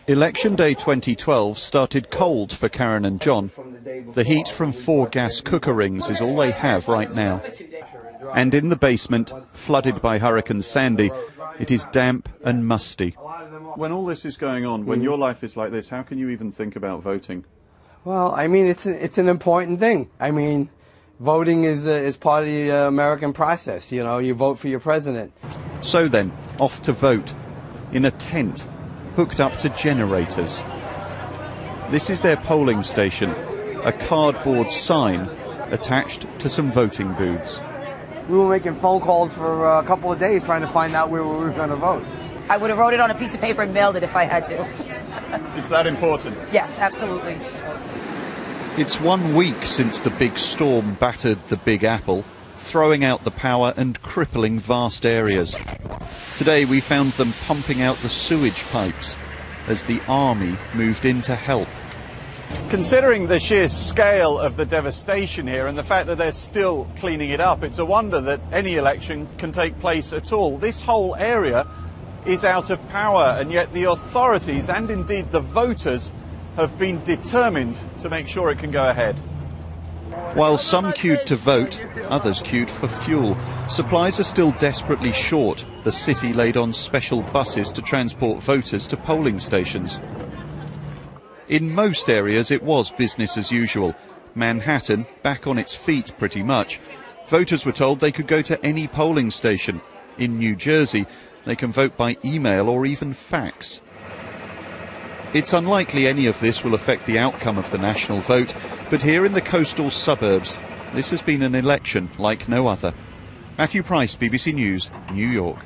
Election Day 2012 started cold for Karen and John. The heat from 4 gas cooker rings is all they have right now. And in the basement, flooded by Hurricane Sandy, it is damp and musty. When all this is going on, when your life is like this, how can you even think about voting? Well, I mean, it's an important thing. I mean, voting is part of the American process. You know, you vote for your president. So then, off to vote, in a tent, hooked up to generators. This is their polling station, a cardboard sign attached to some voting booths. We were making phone calls for a couple of days trying to find out where we were going to vote. I would have wrote it on a piece of paper and mailed it if I had to. It's that important? Yes, absolutely. It's 1 week since the big storm battered the Big Apple, throwing out the power and crippling vast areas. Today we found them pumping out the sewage pipes as the army moved in to help. Considering the sheer scale of the devastation here and the fact that they're still cleaning it up, it's a wonder that any election can take place at all. This whole area is out of power, and yet the authorities and indeed the voters have been determined to make sure it can go ahead. While some queued to vote, others queued for fuel. Supplies are still desperately short. The city laid on special buses to transport voters to polling stations. In most areas it was business as usual. Manhattan, back on its feet pretty much. Voters were told they could go to any polling station. In New Jersey, they can vote by email or even fax. It's unlikely any of this will affect the outcome of the national vote, but here in the coastal suburbs, this has been an election like no other. Matthew Price, BBC News, New York.